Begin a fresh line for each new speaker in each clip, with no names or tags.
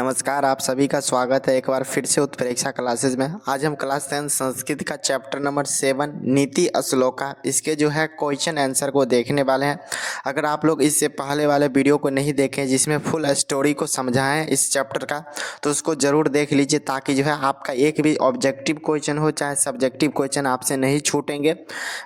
नमस्कार, आप सभी का स्वागत है एक बार फिर से उत्प्रेक्षा क्लासेस में। आज हम क्लास 10 संस्कृत का चैप्टर नंबर 7 नीति श्लोका इसके जो है क्वेश्चन आंसर को देखने वाले हैं। अगर आप लोग इससे पहले वाले वीडियो को नहीं देखें जिसमें फुल स्टोरी को समझाएं इस चैप्टर का, तो उसको ज़रूर देख लीजिए ताकि जो है आपका एक भी ऑब्जेक्टिव क्वेश्चन हो चाहे सब्जेक्टिव क्वेश्चन आपसे नहीं छूटेंगे।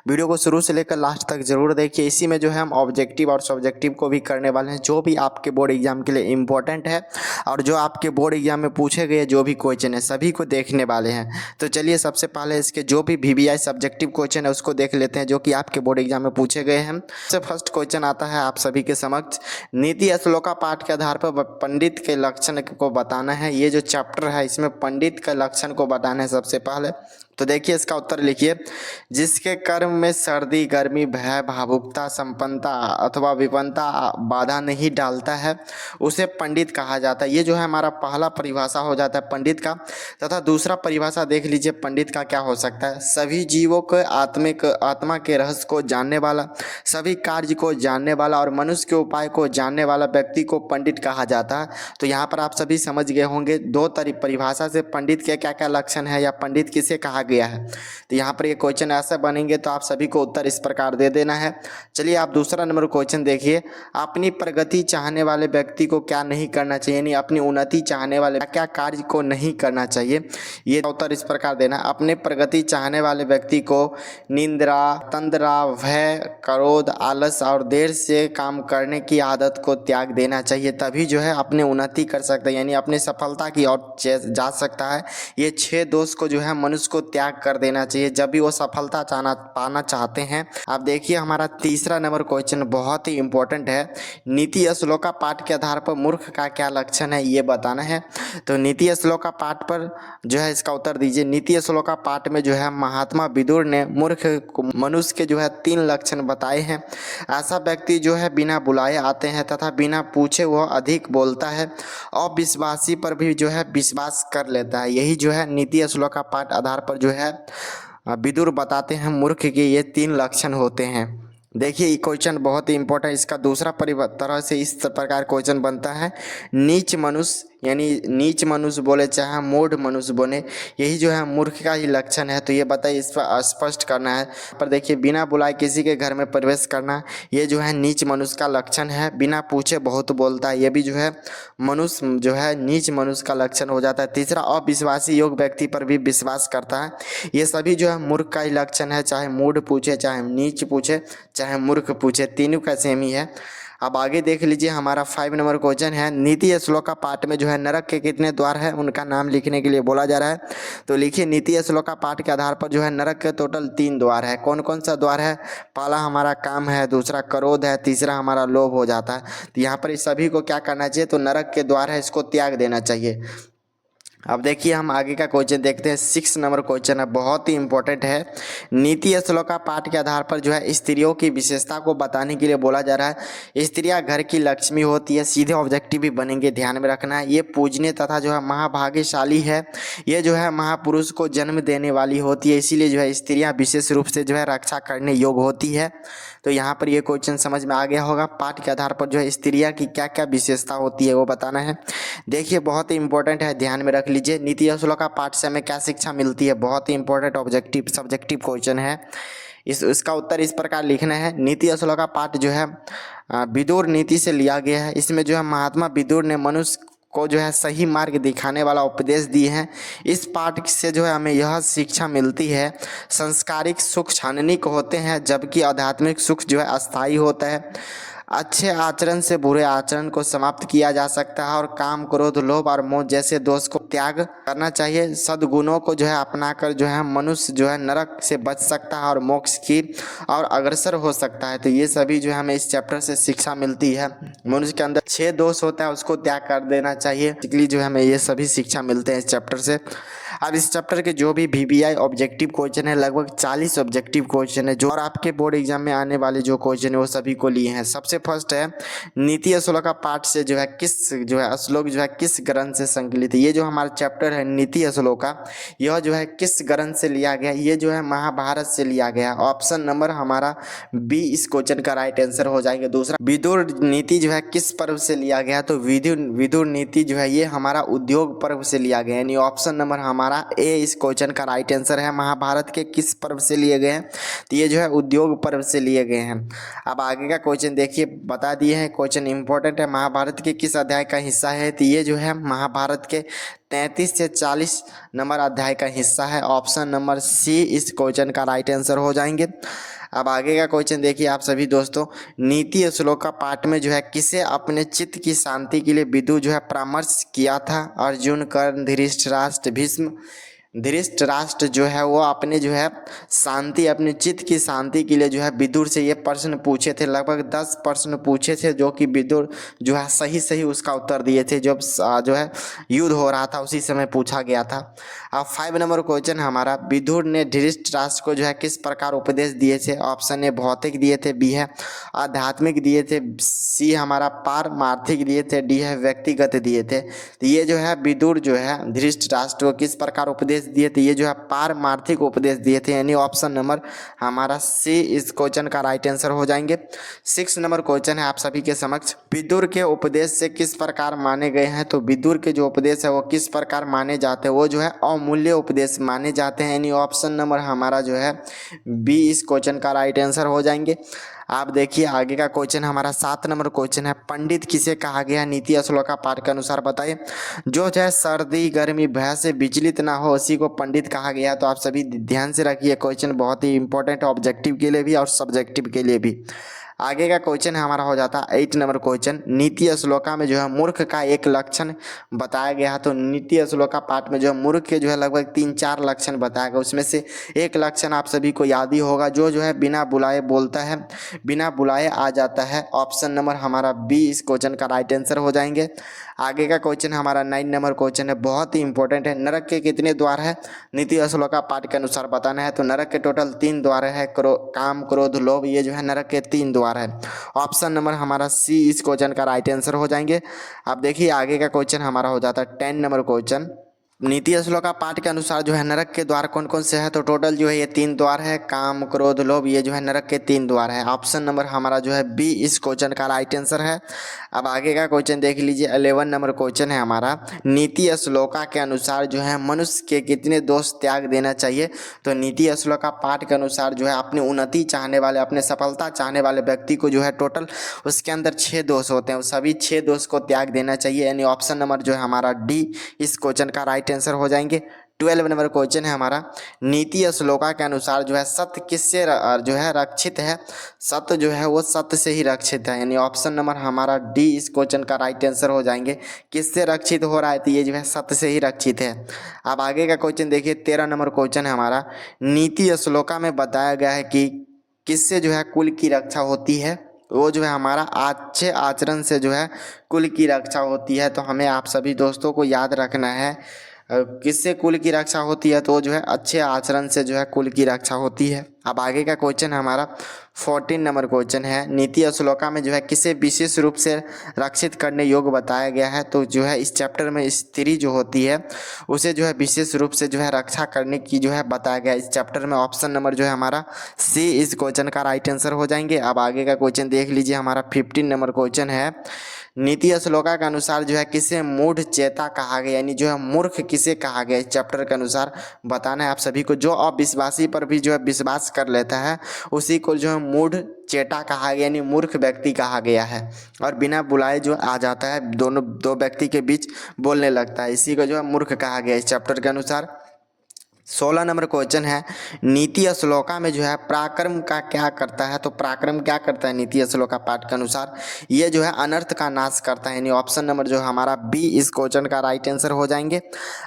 वीडियो को शुरू से लेकर लास्ट तक ज़रूर देखिए। इसी में जो है हम ऑब्जेक्टिव और सब्जेक्टिव को भी करने वाले हैं जो भी आपके बोर्ड एग्जाम के लिए इम्पोर्टेंट है और जो आपके बोर्ड एग्जाम में पूछे गए जो भी क्वेश्चन है सभी को देखने वाले हैं। तो चलिए सबसे पहले इसके जो भी VBI सब्जेक्टिव क्वेश्चन है उसको देख लेते हैं जो कि आपके बोर्ड एग्जाम में पूछे गए हैं। सबसे फर्स्ट क्वेश्चन आता है आप सभी के समक्ष, नीति श्लोका पाठ के आधार पर पंडित के लक्षण को बताना है। ये जो चैप्टर है इसमें पंडित के लक्षण को बताना है सबसे पहले। तो देखिए इसका उत्तर लिखिए, जिसके कर्म में सर्दी गर्मी भय भावुकता संपन्नता अथवा विपन्नता बाधा नहीं डालता है उसे पंडित कहा जाता है। ये जो है हमारा पहला परिभाषा हो जाता है पंडित का। तथा दूसरा परिभाषा देख लीजिए पंडित का क्या हो सकता है, सभी जीवों के आत्मा के रहस्य को जानने वाला, सभी कार्य को जानने वाला और मनुष्य के उपाय को जानने वाला व्यक्ति को पंडित कहा जाता है। तो यहाँ पर आप सभी समझ गए होंगे दो परिभाषा से पंडित के क्या क्या लक्षण है या पंडित किसे कहा गया है। तो यहाँ पर ये क्वेश्चन ऐसे बनेंगे तो आप सभी को उत्तर इस प्रकार दे देना है। चलिए आप दूसरा नंबर क्वेश्चन देखिए, अपनी प्रगति चाहने वाले व्यक्ति को क्या नहीं करना चाहिए, यानी अपनी उन्नति चाहने वाले क्या कार्य को नहीं करना चाहिए। ये उत्तर इस प्रकार देना, अपने प्रगति चाहने वाले व्यक्ति को निंद्रा तंद्रा भय क्रोध आलस और देर से काम करने की आदत को त्याग देना चाहिए, तभी जो है अपने उन्नति कर सकता है यानी अपने सफलता की ओर जा सकता है। ये 6 दोष को जो है मनुष्य को त्याग कर देना चाहिए जब भी वो सफलता पाना चाहते हैं। अब देखिए हमारा तीसरा नंबर क्वेश्चन बहुत ही इंपॉर्टेंट है, नीति श्लोका पाठ के आधार पर मूर्ख का क्या लक्षण है ये बताना है। तो नीति श्लोका पाठ पर जो है इसका उत्तर दीजिए। नीति श्लोका पाठ में जो है महात्मा विदुर ने मूर्ख मनुष्य के जो है 3 लक्षण बताए हैं। ऐसा व्यक्ति जो है बिना बुलाए आते हैं तथा बिना पूछे वह अधिक बोलता है और विश्वासी पर भी जो है विश्वास कर लेता है। यही जो है नीति श्लोका पाठ आधार पर जो है विदुर बताते हैं मूर्ख के ये 3 लक्षण होते हैं। देखिए ये क्वेश्चन बहुत ही इंपॉर्टेंट, इसका दूसरा तरह से इस प्रकार क्वेश्चन बनता है, नीच मनुष्य यानी नीच मनुष्य बोले चाहे मूढ़ मनुष्य बोले यही जो है मूर्ख का ही लक्षण है। तो ये बताइए इस पर स्पष्ट करना है। पर देखिए बिना बुलाए किसी के घर में प्रवेश करना ये जो है नीच मनुष्य का लक्षण है। बिना पूछे बहुत बोलता है ये भी जो है मनुष्य जो है नीच मनुष्य का लक्षण हो जाता है। तीसरा अविश्वासी योग व्यक्ति पर भी विश्वास करता है, ये सभी जो है मूर्ख का ही लक्षण है। चाहे मूढ़ पूछे चाहे नीच पूछे चाहे मूर्ख पूछे तीनों का सेम ही है। अब आगे देख लीजिए हमारा 5 नंबर क्वेश्चन है, नीति श्लोका पाठ में जो है नरक के कितने द्वार है उनका नाम लिखने के लिए बोला जा रहा है। तो लिखिए नीति श्लोका पाठ के आधार पर जो है नरक के टोटल 3 द्वार है। कौन कौन सा द्वार है, पहला हमारा काम है, दूसरा क्रोध है, तीसरा हमारा लोभ हो जाता है। तो यहाँ पर इस सभी को क्या करना चाहिए, तो नरक के द्वार है इसको त्याग देना चाहिए। अब देखिए हम आगे का क्वेश्चन देखते हैं। 6 नंबर क्वेश्चन है, बहुत ही इंपॉर्टेंट है। नीति श्लोका पाठ के आधार पर जो है स्त्रियों की विशेषता को बताने के लिए बोला जा रहा है। स्त्रियां घर की लक्ष्मी होती है, सीधे ऑब्जेक्टिव भी बनेंगे, ध्यान में रखना है। ये पूजनीय तथा जो है महाभाग्यशाली है, ये जो है महापुरुष को जन्म देने वाली होती है, इसीलिए जो है स्त्रियाँ विशेष रूप से जो है रक्षा करने योग्य होती है। तो यहाँ पर ये क्वेश्चन समझ में आ गया होगा। पाठ के आधार पर जो है स्त्रियाँ की क्या क्या विशेषता होती है वो बताना है। देखिए बहुत ही इंपॉर्टेंट है, ध्यान में रख लीजिए। नीति श्लोका पाठ से हमें क्या शिक्षा मिलती है, बहुत ही इंपॉर्टेंट ऑब्जेक्टिव सब्जेक्टिव क्वेश्चन है। इसका उत्तर इस प्रकार लिखना है, नीति श्लोका पाठ जो है विदुर नीति से लिया गया है। इसमें जो है महात्मा विदुर ने मनुष्य को जो है सही मार्ग दिखाने वाला उपदेश दिए हैं। इस पाठ से जो है हमें यह शिक्षा मिलती है, सांसारिक सुख क्षणिक होते हैं जबकि आध्यात्मिक सुख जो है अस्थायी होता है। अच्छे आचरण से बुरे आचरण को समाप्त किया जा सकता है और काम क्रोध लोभ और मोह जैसे दोष को त्याग करना चाहिए। सद्गुणों को जो है अपनाकर जो है मनुष्य जो है नरक से बच सकता है और मोक्ष की और अग्रसर हो सकता है। तो ये सभी जो है हमें इस चैप्टर से शिक्षा मिलती है। मनुष्य के अंदर 6 दोष होता है उसको त्याग कर देना चाहिए, इसलिए जो है हमें ये सभी शिक्षा मिलते हैं इस चैप्टर से। अब इस चैप्टर के जो भी VBI ऑब्जेक्टिव क्वेश्चन है लगभग 40 ऑब्जेक्टिव क्वेश्चन है जो और आपके बोर्ड एग्जाम में आने वाले जो क्वेश्चन है वो सभी को लिए हैं। सबसे फर्स्ट है नीति श्लोक का पाठ से जो है किस जो है श्लोक जो है किस ग्रंथ से संकलित है। ये जो हमारा चैप्टर है नीति श्लोक का, यह जो है किस ग्रंथ से लिया गया, ये जो है महाभारत से लिया गया। ऑप्शन नंबर हमारा बी इस क्वेश्चन का राइट आंसर हो जाएगा। दूसरा, विदुर नीति जो है किस पर्व से लिया गया, तो विदुर नीति जो है ये हमारा उद्योग पर्व से लिया गया, यानी ऑप्शन नंबर हमारा ए इस क्वेश्चन का राइट आंसर है। महाभारत के किस पर्व से लिए गए हैं, तो ये जो है उद्योग पर्व से लिए गए हैं। अब आगे का क्वेश्चन देखिए, बता दिए हैं क्वेश्चन इंपॉर्टेंट है। महाभारत के किस अध्याय का हिस्सा है, तो ये जो है महाभारत के 33 से 40 नंबर अध्याय का हिस्सा है। ऑप्शन नंबर सी इस क्वेश्चन का राइट आंसर हो जाएंगे। अब आगे का क्वेश्चन देखिए आप सभी दोस्तों, नीति श्लोक का पाठ में जो है किसे अपने चित्त की शांति के लिए विदुर जो है परामर्श किया था। अर्जुन, कर्ण, धृतराष्ट्र, भीष्म। धृतराष्ट्र जो है वो अपने जो है शांति, अपने चित्त की शांति के लिए जो है विदुर से ये प्रश्न पूछे थे। लगभग 10 प्रश्न पूछे थे जो कि विदुर जो है सही उसका उत्तर दिए थे। जब जो है युद्ध हो रहा था उसी समय पूछा गया था। अब 5 नंबर क्वेश्चन हमारा, विदुर ने धृतराष्ट्र को जो है किस प्रकार उपदेश दिए थे। ऑप्शन ए भौतिक दिए थे, बी है आध्यात्मिक दिए थे, सी हमारा पारमार्थिक दिए थे, डी है व्यक्तिगत दिए थे। तो ये जो है विदुर जो है धृतराष्ट्र को किस प्रकार उपदेश दिए थे, ये जो है पारमार्थिक उपदेश दिए थे, यानी ऑप्शन नंबर हमारा सी इस क्वेश्चन का राइट आंसर हो जाएंगे। 6 नंबर क्वेश्चन है आप सभी के समक्ष, विदुर के उपदेश से किस प्रकार माने गए हैं। तो विदुर के जो उपदेश है वो किस प्रकार माने जाते हैं, वो जो है अमूल्य उपदेश माने जाते हैं, यानी ऑप्शन नंबर हमारा जो है बी इस क्वेश्चन का राइट आंसर हो जाएंगे। आप देखिए आगे का क्वेश्चन हमारा 7 नंबर क्वेश्चन है, पंडित किसे कहा गया नीति श्लोक का पाठ के अनुसार बताइए। जो है सर्दी गर्मी भय से विचलित ना हो उसी को पंडित कहा गया। तो आप सभी ध्यान से रखिए, क्वेश्चन बहुत ही इंपॉर्टेंट है ऑब्जेक्टिव के लिए भी और सब्जेक्टिव के लिए भी। आगे का क्वेश्चन हमारा हो जाता है 8 नंबर क्वेश्चन, नीति श्लोका में जो है मूर्ख का एक लक्षण बताया गया है। तो नीति श्लोका पाठ में जो है मूर्ख के जो है लगभग 3-4 लक्षण बताया गया, उसमें से एक लक्षण आप सभी को याद ही होगा, जो है बिना बुलाए बोलता है, बिना बुलाए आ जाता है। ऑप्शन नंबर हमारा बी इस क्वेश्चन का राइट आंसर हो जाएंगे। आगे का क्वेश्चन हमारा 9 नंबर क्वेश्चन है, बहुत ही इंपॉर्टेंट है, नरक के कितने द्वार है नीति श्लोका पाठ के अनुसार बताना है। तो नरक के टोटल 3 द्वार है, काम, क्रोध, लोभ, ये जो है नरक के 3 द्वार है। ऑप्शन नंबर हमारा सी इस क्वेश्चन का राइट आंसर हो जाएंगे। अब देखिए आगे का क्वेश्चन हमारा हो जाता है 10 नंबर क्वेश्चन, नीति श्लोक का पाठ के अनुसार जो है नरक के द्वार कौन कौन से हैं। तो टोटल जो है ये 3 द्वार है, काम, क्रोध, लोभ, ये जो है नरक के 3 द्वार है। ऑप्शन नंबर हमारा जो है बी इस क्वेश्चन का राइट आंसर है। अब आगे का क्वेश्चन देख लीजिए, 11 नंबर क्वेश्चन है हमारा, नीति श्लोका के अनुसार जो है मनुष्य के कितने दोष त्याग देना चाहिए। तो नीति श्लोका पाठ के अनुसार जो है अपनी उन्नति चाहने वाले, अपने सफलता चाहने वाले व्यक्ति को जो है टोटल उसके अंदर 6 दोष होते हैं, उस सभी 6 दोष को त्याग देना चाहिए, यानी ऑप्शन नंबर जो है हमारा डी इस क्वेश्चन का राइट आंसर हो जाएंगे। 12 नंबर क्वेश्चन है हमारा, नीति श्लोका के अनुसार जो है सत्य किससे जो है रक्षित है। सत्य जो है वो सत्य से ही रक्षित है, यानी ऑप्शन नंबर हमारा डी इस क्वेश्चन का राइट आंसर हो जाएंगे। किससे रक्षित हो रहा है, तो ये जो है सत्य से ही रक्षित है। अब आगे का क्वेश्चन देखिए, 13 नंबर क्वेश्चन है हमारा, नीति श्लोका में बताया गया है कि किससे जो है कुल की रक्षा होती है। वो जो है हमारा अच्छे आचरण से जो है कुल की रक्षा होती है। तो हमें आप सभी दोस्तों को याद रखना है किससे कुल की रक्षा होती है, तो जो है अच्छे आचरण से जो है कुल की रक्षा होती है। अब आगे का क्वेश्चन हमारा 14 नंबर क्वेश्चन है, नीति श्लोका में जो है किसे विशेष रूप से रक्षित करने योग्य बताया गया है। तो जो है इस चैप्टर में स्त्री जो होती है उसे जो है विशेष रूप से जो है रक्षा करने की जो है बताया गया इस चैप्टर में। ऑप्शन नंबर जो है हमारा सी इस क्वेश्चन का राइट आंसर हो जाएंगे। अब आगे का क्वेश्चन देख लीजिए, हमारा 15 नंबर क्वेश्चन है, नीति श्लोका के अनुसार जो है किसे मूढ़ चेता कहा गया, यानी जो है मूर्ख किसे कहा गया इस चैप्टर के अनुसार बताना है आप सभी को। जो अविश्वासी पर भी जो है विश्वास कर लेता है उसी को जो है मूढ़ चेता कहा गया, यानी मूर्ख व्यक्ति कहा गया है। और बिना बुलाए जो आ जाता है, दो व्यक्ति के बीच बोलने लगता है, इसी को जो है मूर्ख कहा गया इस चैप्टर के अनुसार। 16 नंबर क्वेश्चन है, नीति श्लोका में जो है पराक्रम का क्या करता है। तो पराक्रम क्या करता है नीति श्लोका पाठ के अनुसार, ये जो है अनर्थ का नाश करता है, यानी ऑप्शन नंबर जो हमारा बी इस क्वेश्चन का राइट आंसर हो जाएंगे।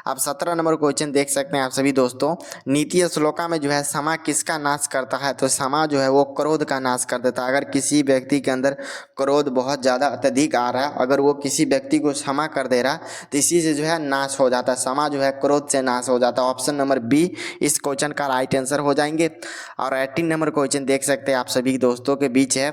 आप 17 नंबर क्वेश्चन देख सकते हैं आप सभी दोस्तों, नीति श्लोका में जो है समा किसका नाश करता है। तो समा जो है वो क्रोध का नाश कर देता है। अगर किसी व्यक्ति के अंदर क्रोध बहुत ज़्यादा अत्यधिक आ रहा है, अगर वो किसी व्यक्ति को क्षमा कर दे रहा है तो इसी से जो है नाश हो जाता है, समा जो है क्रोध से नाश हो जाता है। ऑप्शन नंबर बी इस क्वेश्चन का राइट आंसर हो जाएंगे। और 18 नंबर क्वेश्चन देख सकते हैं आप सभी दोस्तों के बीच है,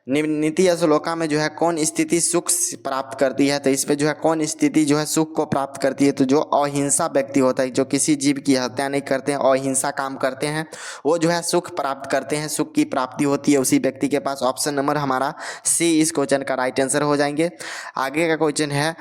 नीति श्लोका में जो है कौन स्थिति सुख प्राप्त करती है। तो इस पे जो है कौन स्थिति जो है सुख को प्राप्त करती है। तो जो अहिंसा व्यक्ति होता है, जो किसी जीव की हत्या नहीं करते हैं, अहिंसा काम करते हैं, वो जो है सुख प्राप्त करते हैं, सुख की प्राप्ति होती है उसी व्यक्ति के पास। ऑप्शन नंबर हमारा सी इस क्वेश्चन का राइट आंसर हो जाएंगे। आगे का क्वेश्चन है,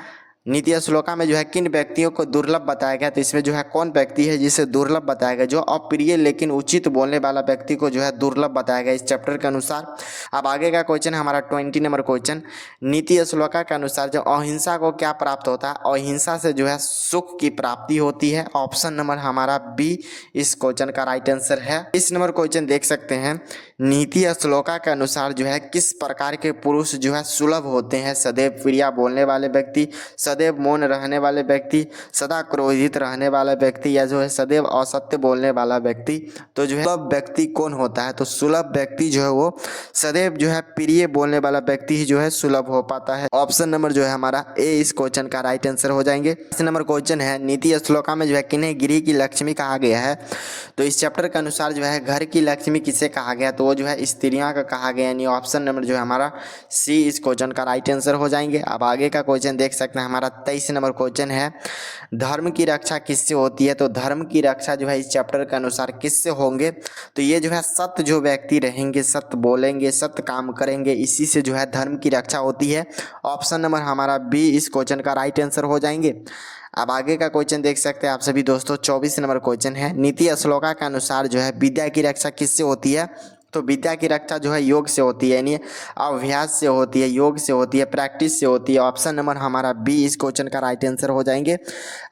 नीति श्लोका में जो है किन व्यक्तियों को दुर्लभ बताया गया। तो इसमें जो है कौन व्यक्ति है जिसे दुर्लभ बताया गया, जो अप्रिय लेकिन उचित बोलने वाला व्यक्ति को जो है दुर्लभ बताया गया इस चैप्टर के अनुसार। अब आगे का क्वेश्चन हमारा 20 नंबर क्वेश्चन, नीति श्लोका के अनुसार जो अहिंसा को क्या प्राप्त होता है। अहिंसा से जो है सुख की प्राप्ति होती है। ऑप्शन नंबर हमारा बी इस क्वेश्चन का राइट आंसर है। इस नंबर क्वेश्चन देख सकते हैं, नीति श्लोका के अनुसार जो है किस प्रकार के पुरुष जो है सुलभ होते हैं। सदैव प्रिया बोलने वाले व्यक्ति, सदैव मौन रहने वाले व्यक्ति, सदा क्रोधित रहने वाला व्यक्ति, या जो है सदैव असत्य बोलने वाला व्यक्ति। तो जो है सुलभ व्यक्ति कौन होता है। तो सुलभ व्यक्ति जो है वो सदैव जो है प्रिय बोलने वाला व्यक्ति ही जो है सुलभ हो पाता है। ऑप्शन नंबर जो है हमारा ए इस क्वेश्चन का राइट आंसर हो जाएंगे। इस नंबर क्वेश्चन है, नीति श्लोका में जो है किन्हें गृह की लक्ष्मी कहा गया है। तो इस चैप्टर के अनुसार जो है घर की लक्ष्मी किसे कहा गया, तो वो जो है स्त्रियां का कहा गया, यानी ऑप्शन नंबर जो है हमारा सी इस क्वेश्चन का राइट आंसर हो जाएंगे। अब आगे का क्वेश्चन देख सकते हैं, हमारा 23 नंबर क्वेश्चन है, धर्म की रक्षा किससे होती है। तो धर्म की रक्षा जो है इस चैप्टर के अनुसार किससे होंगे। तो ये जो है सत्य जो व्यक्ति रहेंगे, सत्य बोलेंगे, सत्य काम करेंगे, इसी से जो है धर्म की रक्षा होती है। ऑप्शन नंबर हमारा बी इस क्वेश्चन का राइट आंसर हो जाएंगे। अब आगे का क्वेश्चन देख सकते हैं आप सभी दोस्तों, 24 नंबर क्वेश्चन है, नीति श्लोका के अनुसार जो है विद्या की रक्षा किससे होती है। तो विद्या की रक्षा जो है योग से होती है, यानी अभ्यास से होती है, योग से होती है, प्रैक्टिस से होती है। ऑप्शन नंबर हमारा बी इस क्वेश्चन का राइट आंसर हो जाएंगे।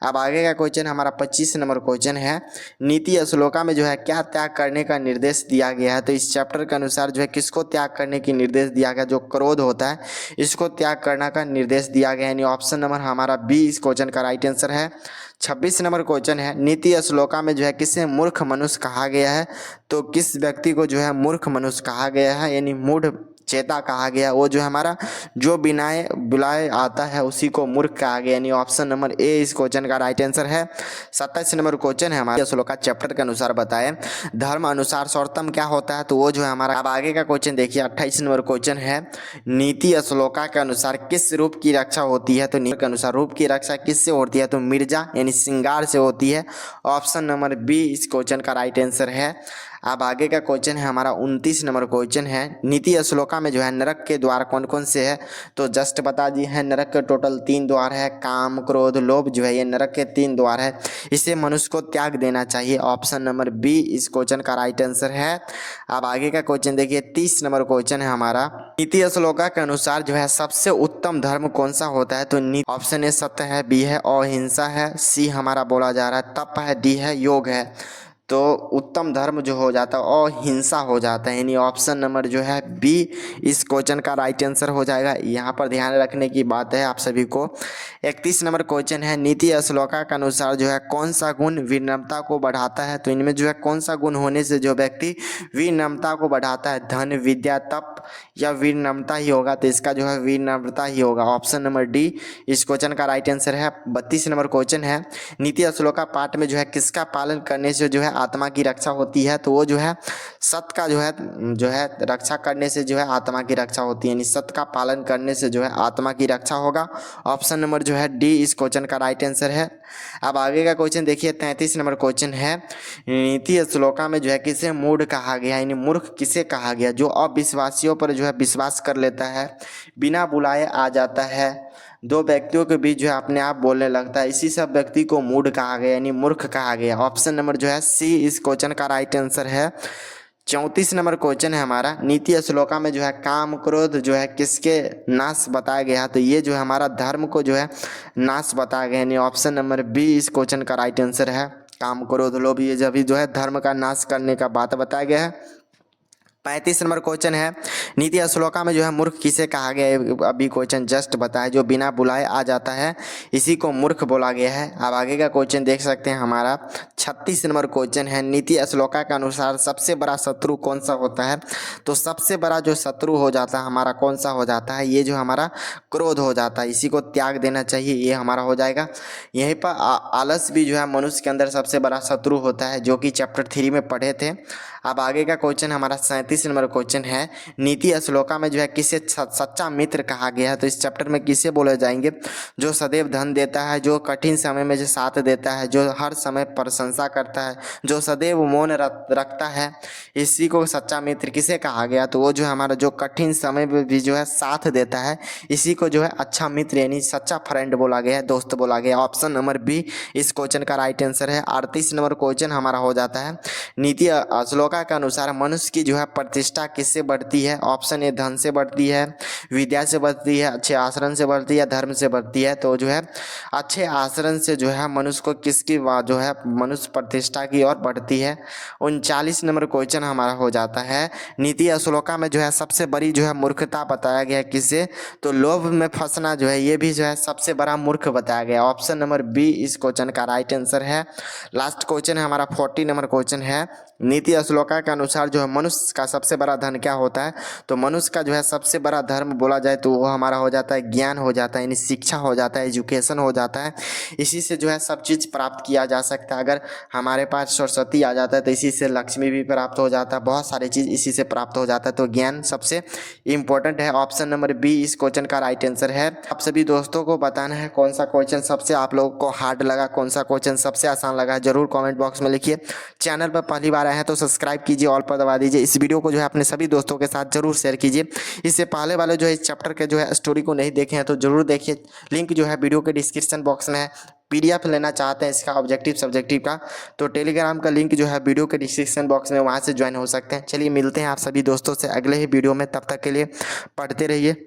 अब आगे का क्वेश्चन हमारा 25 नंबर क्वेश्चन है, नीति श्लोका में जो है क्या त्याग करने का निर्देश दिया गया है। तो इस चैप्टर के अनुसार जो है किसको त्याग करने की निर्देश दिया गया, जो क्रोध होता है इसको त्याग करने का निर्देश दिया गया है, यानी ऑप्शन नंबर हमारा बी इस क्वेश्चन का राइट आंसर है। 26 नंबर क्वेश्चन है, नीति श्लोका में जो है किसे मूर्ख मनुष्य कहा गया है। तो किस व्यक्ति को जो है मूर्ख मनुष्य कहा गया है, यानी मूढ़ चेता कहा गया। वो जो है हमारा जो बिनाए बुलाए आता है उसी को मूर्ख कहा गया, यानी ऑप्शन नंबर ए इस क्वेश्चन का राइट आंसर है। 27 नंबर क्वेश्चन है हमारे श्लोका चैप्टर के अनुसार बताएं धर्म अनुसार सर्वोत्तम क्या होता है। तो वो जो है हमारा, अब आगे का क्वेश्चन देखिए 28 नंबर क्वेश्चन है, नीति श्लोका के अनुसार किस रूप की रक्षा होती है। तो नीति के अनुसार रूप की रक्षा किससे होती है। तो मिर्जा यानी श्रृंगार से होती है। ऑप्शन नंबर बी इस क्वेश्चन का राइट आंसर है। अब आगे का क्वेश्चन है हमारा 29 नंबर क्वेश्चन है, नीति श्लोका में जो है नरक के द्वार कौन कौन से है। तो जस्ट बता दिए हैं, नरक के टोटल 3 द्वार है, काम क्रोध लोभ जो है ये नरक के 3 द्वार है, इसे मनुष्य को त्याग देना चाहिए। ऑप्शन नंबर बी इस क्वेश्चन का राइट आंसर है। अब आगे का क्वेश्चन देखिए 30 नंबर क्वेश्चन है हमारा, नीति श्लोका के अनुसार जो है सबसे उत्तम धर्म कौन सा होता है। तो ऑप्शन ए सत्य है, बी है अहिंसा है, सी हमारा बोला जा रहा है तप है, डी है योग है। तो उत्तम धर्म जो हो जाता है अहिंसा हो जाता है, यानी ऑप्शन नंबर जो है बी इस क्वेश्चन का राइट आंसर हो जाएगा। यहाँ पर ध्यान रखने की बात है आप सभी को। 31 नंबर क्वेश्चन है, नीति श्लोका के अनुसार जो है कौन सा गुण विनम्रता को बढ़ाता है। तो इनमें जो है कौन सा गुण होने से जो व्यक्ति विनम्रता को बढ़ाता है, धन विद्या तप या विनम्रता ही होगा। तो इसका जो है विनम्रता ही होगा। ऑप्शन नंबर डी इस क्वेश्चन का राइट आंसर है। 32 नंबर क्वेश्चन है, नीति श्लोका पाठ में जो है किसका पालन करने से जो है आत्मा की रक्षा होती है। तो वो जो है सत्य का जो है रक्षा करने से जो है आत्मा की रक्षा होती है, यानी सत्य का पालन करने से जो है आत्मा की रक्षा होगा। ऑप्शन नंबर जो है डी इस क्वेश्चन का राइट आंसर है। अब आगे का क्वेश्चन देखिए 33 नंबर क्वेश्चन है, नीति श्लोका में जो है किसे मूढ़ कहा गया, यानी मूर्ख किसे कहा गया। जो अविश्वासियों पर जो है विश्वास कर लेता है, बिना बुलाए आ जाता है, दो व्यक्तियों के बीच जो है अपने आप बोलने लगता है, इसी सब व्यक्ति को मूढ़ कहा गया, यानी मूर्ख कहा गया। ऑप्शन नंबर जो है सी इस क्वेश्चन का राइट आंसर है। 34 नंबर क्वेश्चन है हमारा, नीति श्लोका में जो है काम क्रोध जो है किसके नाश बताया गया। तो ये जो है हमारा धर्म को जो है नाश बताया गया, यानी ऑप्शन नंबर बी इस क्वेश्चन का राइट आंसर है। काम क्रोध लोभ ये जब भी जो है धर्म का नाश करने का बात बताया गया है। 35 नंबर क्वेश्चन है, नीति श्लोका में जो है मूर्ख किसे कहा गया है? अभी क्वेश्चन जस्ट बताया, जो बिना बुलाए आ जाता है इसी को मूर्ख बोला गया है। अब आगे का क्वेश्चन देख सकते हैं हमारा 36 नंबर क्वेश्चन है, नीति श्लोका के अनुसार सबसे बड़ा शत्रु कौन सा होता है? तो सबसे बड़ा जो शत्रु हो जाता है हमारा कौन सा हो जाता है? ये जो हमारा क्रोध हो जाता है, इसी को त्याग देना चाहिए, ये हमारा हो जाएगा। यहीं पर आलस भी जो है मनुष्य के अंदर सबसे बड़ा शत्रु होता है, जो कि चैप्टर 3 में पढ़े थे। अब आगे का क्वेश्चन हमारा 37 नंबर क्वेश्चन है, नीति श्लोका में जो है किसे सच्चा मित्र कहा गया है? तो इस चैप्टर में किसे बोले जाएंगे? जो सदैव धन देता है, जो कठिन समय में जो साथ देता है, जो हर समय प्रशंसा करता है, जो सदैव मौन रखता है, इसी को सच्चा मित्र किसे कहा गया? तो वो जो हमारा जो कठिन समय में भी जो है साथ देता है, इसी को जो है अच्छा मित्र यानी सच्चा फ्रेंड बोला गया है, दोस्त बोला गया। ऑप्शन नंबर बी इस क्वेश्चन का राइट आंसर है। 38 नंबर क्वेश्चन हमारा हो जाता है, नीति श्लोका के अनुसार मनुष्य की जो है प्रतिष्ठा किससे बढ़ती है? ऑप्शन ए धन से बढ़ती है, विद्या से बढ़ती है, अच्छे आचरण से बढ़ती है, धर्म से बढ़ती है। तो जो है अच्छे आचरण से जो है मनुष्य को किसकी जो है मनुष्य प्रतिष्ठा की ओर बढ़ती है। 39 नंबर क्वेश्चन हमारा हो जाता है, नीति श्लोका में जो है सबसे बड़ी जो है मूर्खता बताया गया है किसे? तो लोभ में फंसना जो है ये भी जो है सबसे बड़ा मूर्ख बताया गया। ऑप्शन नंबर बी इस क्वेश्चन का राइट आंसर है। लास्ट क्वेश्चन है हमारा 40 नंबर क्वेश्चन है, नीति श्लोका के अनुसार जो है मनुष्य का सबसे बड़ा धन क्या होता है? तो मनुष्य का जो है सबसे बड़ा धर्म बोला जाए तो वो हमारा हो जाता है ज्ञान हो जाता है, यानी शिक्षा हो जाता है, एजुकेशन हो जाता है। इसी से जो है सब चीज़ प्राप्त किया जा सकता है। अगर हमारे पास सरस्वती आ जाता है तो इसी से लक्ष्मी भी प्राप्त हो जाता है, बहुत सारी चीज़ इसी से प्राप्त हो जाता है। तो ज्ञान सबसे इम्पोर्टेंट है। ऑप्शन नंबर बी इस क्वेश्चन का राइट आंसर है। आप सभी दोस्तों को बताना है कौन सा क्वेश्चन सबसे आप लोगों को हार्ड लगा, कौन सा क्वेश्चन सबसे आसान लगा, जरूर कॉमेंट बॉक्स में लिखिए। चैनल पर पहली बार आए हैं तो सब्सक्राइब कीजिए, ऑल पर दबा दीजिए। इस वीडियो को जो है अपने सभी दोस्तों के साथ जरूर शेयर कीजिए। इससे पहले वाले जो है इस चैप्टर के जो है स्टोरी को नहीं देखे हैं तो जरूर देखिए, लिंक जो है वीडियो के डिस्क्रिप्शन बॉक्स में है। पीडीएफ लेना चाहते हैं इसका ऑब्जेक्टिव सब्जेक्टिव का, तो टेलीग्राम का लिंक जो है वीडियो के डिस्क्रिप्शन बॉक्स में, वहाँ से ज्वाइन हो सकते हैं। चलिए मिलते हैं आप सभी दोस्तों से अगले ही वीडियो में, तब तक के लिए पढ़ते रहिए।